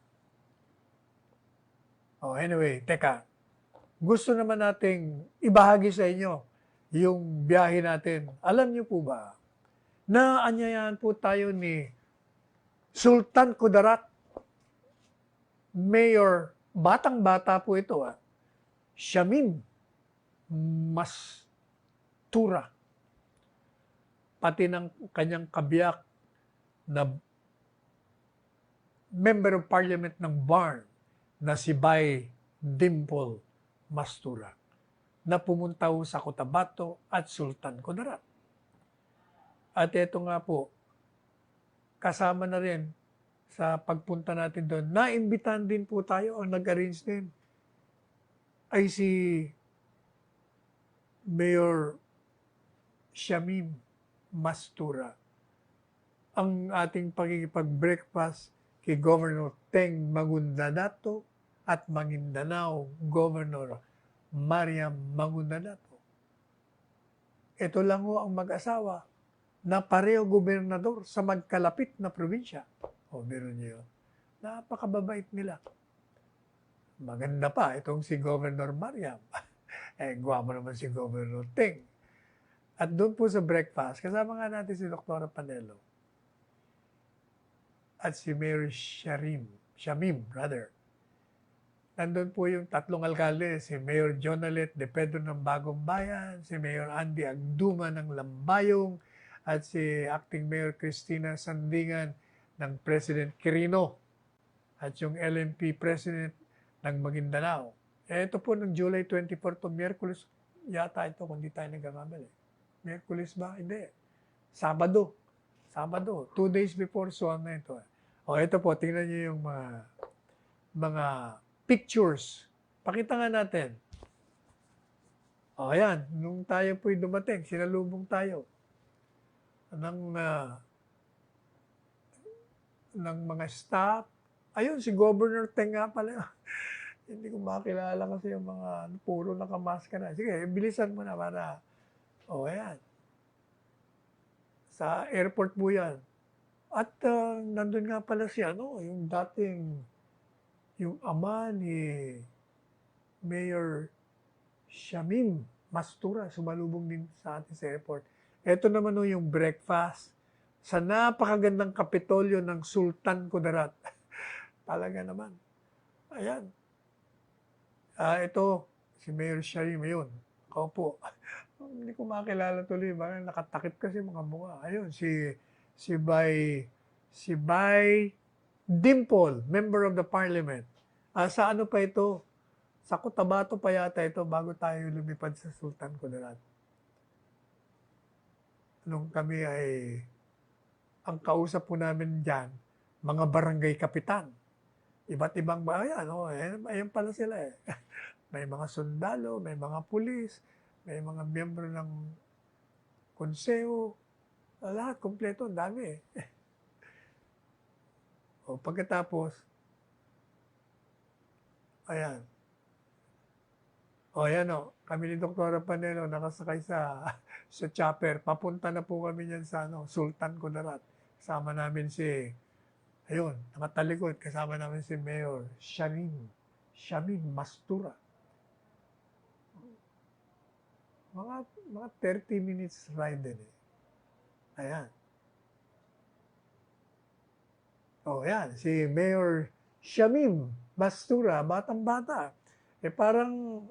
Anyway, teka. Gusto naman nating ibahagi sa inyo yung biyahe natin. Alam niyo po ba, na anyayahan po tayo ni Sultan Kudarat, Mayor, batang-bata po ito, Shamim Mastura, pati ng kanyang kabiyak na member of parliament ng BARN na si Bay Dimple Mastura na pumunta sa Cotabato at Sultan Kudarat. At ito nga po, kasama na rin sa pagpunta natin doon, naimbitahan din po tayo, ang nag-arrange din ay si Mayor Shamim Mastura. Ang ating pagkikipag-breakfast kay Governor Teng Magundanato at Maguindanao Governor Mariam Magundanato. Ito lang ho ang mag-asawa na pareho gobernador sa magkalapit na probinsya. O, meron niyo. Napakababait nila. Maganda pa itong si Governor Mariam. Gwapo naman si Governor Teng. At doon po sa breakfast, kasama nga natin si Dr. Panelo at si Mayor Shamim. Nandun po yung tatlong alkalde, si Mayor Jonalet De Pedro ng Bagong Bayan, si Mayor Andy Agduma ng Lambayong, at si Acting Mayor Cristina Sandingan ng President Quirino, at yung LMP President ng Maguindanao. Ito po ng July 24 to Miyerkules, yata ito kung di tayo nagkakamali. Miyerkules ba? Hindi. Sabado. 2 days before SWAN na ito. O ito po, tingnan niyo yung mga pictures. Pakita nga natin. O ayan, nung tayo po'y dumating, sinalubong tayo ng mga staff. Ayun, si Governor Teng nga pala. Hindi ko makilala kasi yung mga puro nakamaska na. Sige, bilisan mo na para, ayan. Sa airport po yan. At nandun nga pala si yung dating, yung ama ni Mayor Shamim Mastura, sumalubong din sa atin sa airport. Ito naman yung breakfast sa napakagandang kapitolyo ng Sultan Kudarat. Talaga naman. Ayan. Ito, si Mayor Shamim, yun. Ako po. Hindi ko makilala tuloy. Bakit nakatakip kasi mga mukha. Ayun, si Bay Dimple, member of the parliament. Sa ano pa ito? Sa Cotabato pa yata ito bago tayo lumipad sa Sultan Kudarat. Nung kami ay, ang kausap po namin dyan, mga barangay kapitan. Iba't ibang bayan. Ayan pala sila eh. May mga sundalo, may mga pulis, may mga miyembro ng konseho. Lahat, kompleto, ang dami eh. Pagkatapos, ayan. Ayan kami ni Dr. Panelo nakasakay sa chopper. Papunta na po kami niyan sa Sultan Kudarat. Kasama namin ayun, nakatalikod, kasama namin si Mayor Shamim Mastura. Mga 30 minutes ride din eh. Ayan. Ayan, si Mayor Shamim Mastura, batang-bata. Parang,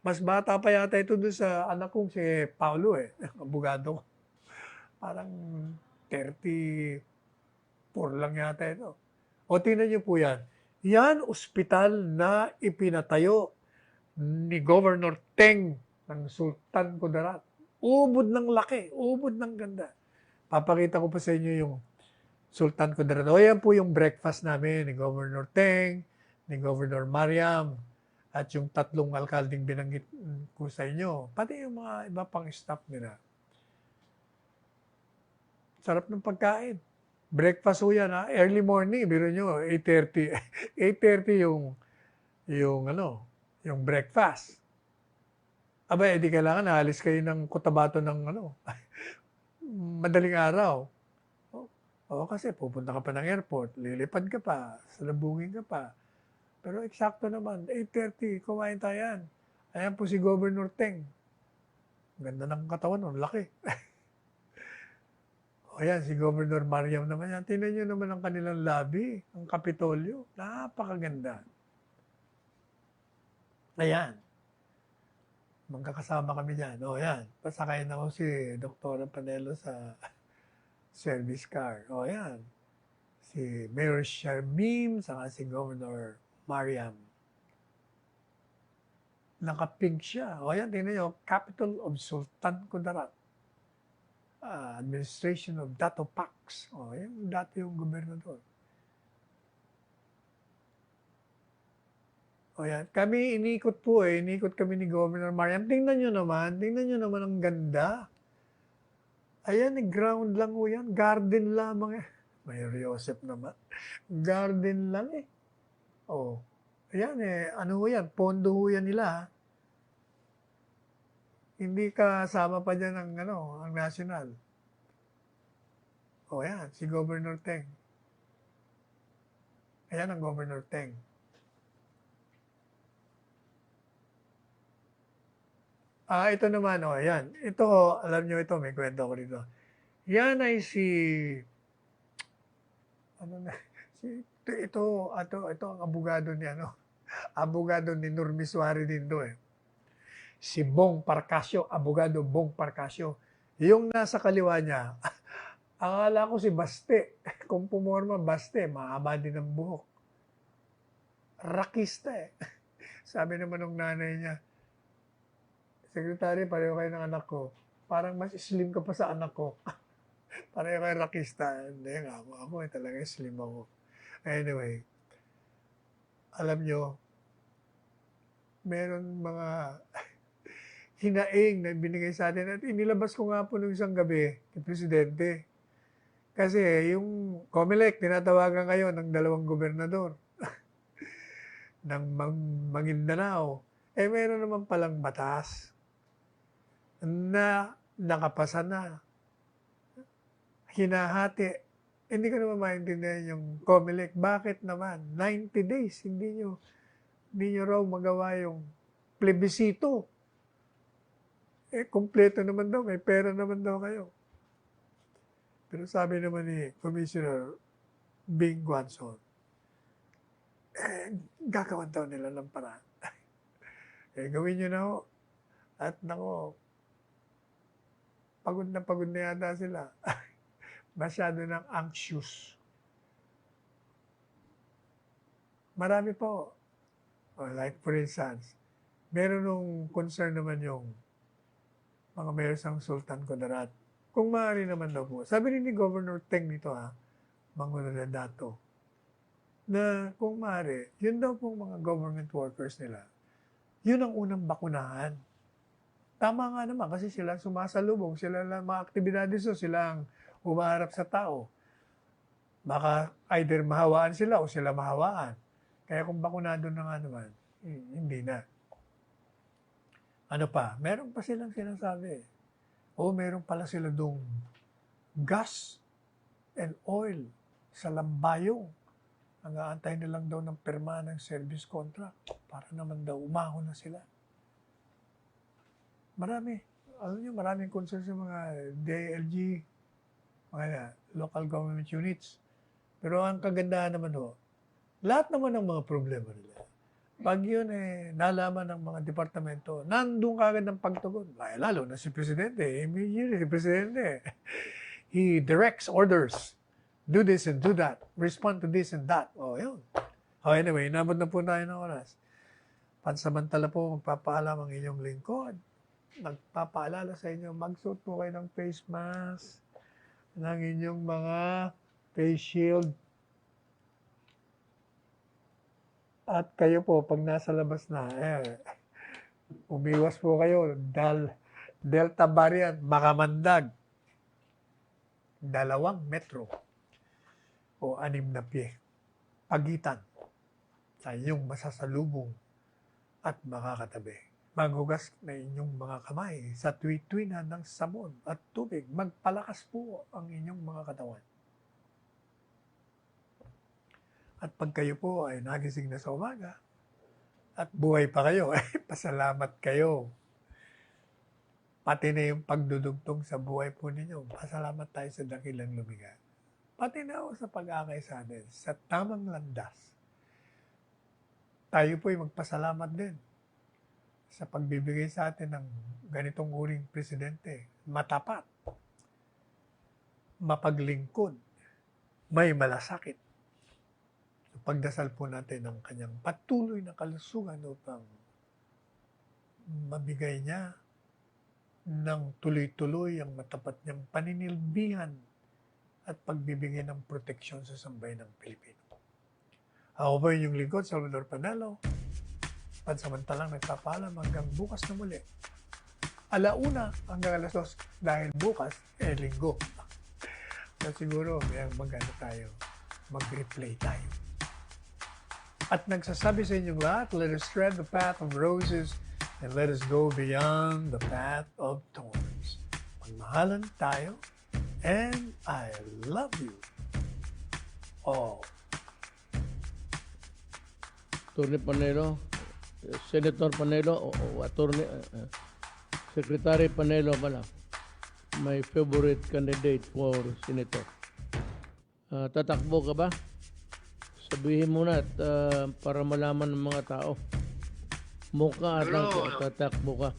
mas bata pa yata ito doon sa anak kong si Paulo abogado ko. Parang 34 lang yata ito. Tingnan niyo po yan. Yan, ospital na ipinatayo ni Governor Teng ng Sultan Kudarat. Ubod ng laki, ubod ng ganda. Papakita ko pa sa inyo yung Sultan Kudarat. Yan po yung breakfast namin ni Governor Teng, ni Governor Mariam, at yung tatlong alkaldeng binanggit ko sa inyo. Pati yung mga iba pang staff nila. Sarap ng pagkain. Breakfast ho yan early morning, biro nyo, 8:30. 8:30 yung breakfast. Di kailangan naalis kayo ng Cotabato ng madaling araw. Kasi pupunta ka pa ng airport, lilipad ka pa, salubungin ka pa. Pero eksakto naman, 8:30, kumain tayo yan. Ayan po si Governor Teng. Ganda ng katawan, laki. Ayan, si Governor Mariam naman yan. Tingnan nyo naman ang kanilang lobby, ang Kapitolyo. Napakaganda. Ayan. Magkakasama kami dyan. Ayan. Pasakay na ko si Dr. Panelo sa service car. Ayan. si Mayor Sharmim, saka si Governor Mariam. Nakapig siya. O yan, tingnan nyo, Capital of Sultan Kudarat. Administration of Dato Pax. O, yan, dati yung gobernador. O yan, kami inikot po inikot kami ni Governor Mariam. Tingnan nyo naman ang ganda. Ayan, ground lang po yan, garden lamang Mayor Joseph naman. Garden lang Oh, ayan ano yan, pondo ho yan nila. Hindi kasama pa dyan ang national. O yan, si Governor Teng. Ayan ang Governor Teng. Ito naman, ayan. Ito, alam nyo ito, may kwento ko dito. Yan ay ito ang abogado ni abogado ni Normi Suarez Dindo Si Bong Parcasio, abogado Bong Parcasio. Yung nasa kaliwa niya, akala ko si Baste. Kung pumorma Baste, mahaba din ang buhok. Rakista Sabi naman ng nanay niya, Sekretary, pareho kayo ng anak ko. Parang mas slim ka pa sa anak ko. Pareho kayo rakista. Hindi nga ako talaga slim ako. Anyway, alam nyo, meron mga hinaing na binigay sa atin at inilabas ko nga po nung isang gabi kay Presidente. Kasi yung COMELEC, tinatawagan kayo ng 2 gobernador ng Maguindanao. Meron naman palang batas na nakapasa na. Hinahati. Hindi ko naman maintindihan yung COMELEC. Bakit naman? 90 days. Hindi nyo raw magawa yung plebisito. Kompleto naman daw. May pera naman daw kayo. Pero sabi naman ni Commissioner Bing Guanzon, gagawan daw nila ng paraan. Gawin nyo na ho. At nako, pagod na yata sila. Masyado ng anxious. Marami po. Like for instance, meron nung concern naman yung mga mayors ng Sultan Kudarat. Kung maaari naman daw po. Sabi rin ni Governor Teng nito Mangulo Dato, na kung maaari, yun daw pong mga government workers nila, yun ang unang bakunahan. Tama nga naman kasi sila sumasalubong, sila lang mga aktibidades sila ang umaharap sa tao. Baka either mahawaan sila o sila mahawaan. Kaya kung bakunado na nga naman, hindi na. Ano pa? Meron pa silang sinasabi. Meron pala sila dong gas and oil sa lambayong. Nag-aantay na lang daw ng pirma ng service contract para naman daw umahon na sila. Maraming concern sa mga DLG, mga local government units. Pero ang kagandahan naman lahat naman ng mga problema nila, pag yun nalaman ng mga departamento, nandun kagad ng pagtugon. Lalo na si Presidente, immediately si Presidente, he directs orders. Do this and do that. Respond to this and that. Yun. Anyway, inabot na po tayo ng oras. Pansamantala po, magpapaalam ang inyong lingkod. Nagpapaalala sa inyo, magsuot po kayo ng face mask, ng inyong mga face shield. At kayo po, pag nasa labas na, umiwas po kayo. Delta variant, makamandag. 2 metro o 6 na pie. Pagitan sa inyong masasalubong at makakatabi. Maghugas na inyong mga kamay sa tuwi-tuwinan ng sabon at tubig. Magpalakas po ang inyong mga katawan. At pag kayo po ay nagising na sa umaga at buhay pa kayo, pasalamat kayo. Pati na yung pagdudugtong sa buhay po ninyo, pasalamat tayo sa dakilang lumiga. Pati na sa pag-akay sa atin, sa tamang landas. Tayo po ay magpasalamat din sa pagbibigay sa atin ng ganitong uring presidente. Matapat, mapaglingkod, may malasakit. Pagdasal po natin ang kanyang patuloy na kalusugan upang mabigay niya ng tuloy-tuloy ang matapat niyang paninilbihan at pagbibigay ng proteksyon sa sambayan ng Pilipino. Ako po yung lingkod, Salvador Panelo. Pansamantalang nagpapaalam hanggang bukas na muli. 1:00 hanggang 2:00 dahil bukas, linggo. So siguro, mag-replay tayo. At nagsasabi sa inyong lahat, let us tread the path of roses and let us go beyond the path of thorns. Magmahalan tayo, and I love you all. Attorney Panelo, Senator Panelo, o Attorney, Secretary Panelo pala, my favorite candidate for Senator. Tatakbo ka ba? Sabihin mo na at para malaman ng mga tao. Mukha at tatakbo ka.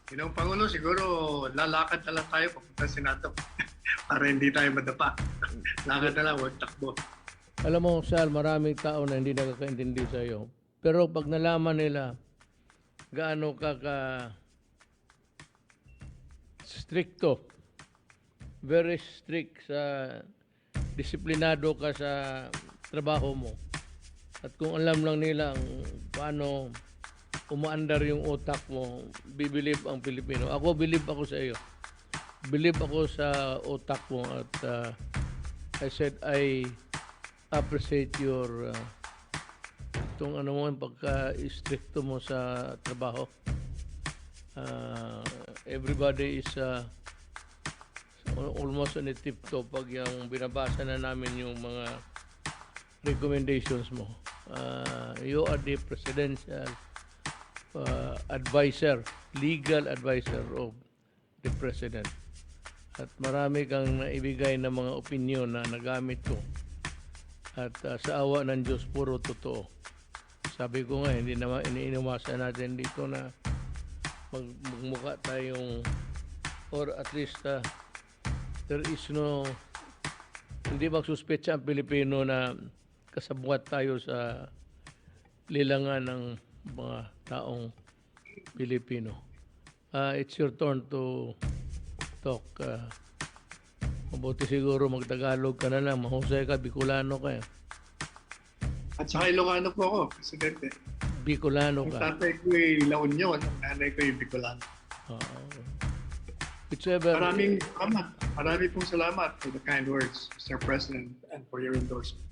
Ginong Pangulo, siguro lalakad na lang tayo papunta sa Senato para hindi tayo madapa. Lakad na lang, huwag takbo. Alam mo, Sal, maraming tao na hindi nakakaintindi sa iyo. Pero pag nalaman nila gaano ka stricto, very strict sa disiplinado ka sa trabaho mo. At kung alam lang nila paano umaandar yung utak mo, bibilib ang Pilipino. Ako, bilib ako sa iyo. Bilib ako sa utak mo at I said I appreciate your itong ano mo, pagka-stricto mo sa trabaho. Everybody is almost on a tip-top pag yung binabasa na namin yung mga recommendations mo. You are the presidential advisor, legal advisor of the president. At marami kang naibigay na mga opinion na nagamit ko. At sa awa ng Diyos, puro totoo. Sabi ko nga, hindi naman iniinumasan natin dito na magmukha tayong, or at least there is no, hindi magsuspetsa ang Pilipino na kasabwat tayo sa lilangan ng mga taong Pilipino. It's your turn to talk. Mabuti siguro magtagalog ka na lang. Mahusay ka, Bicolano ka. At saka Ilocano po ako, Presidente. Bicolano Ang ka. tatay ko ay La Union, ang nanay ko ay Bicolano. Whichever. Marami pong salamat for the kind words, Mr. President, and for your endorsement.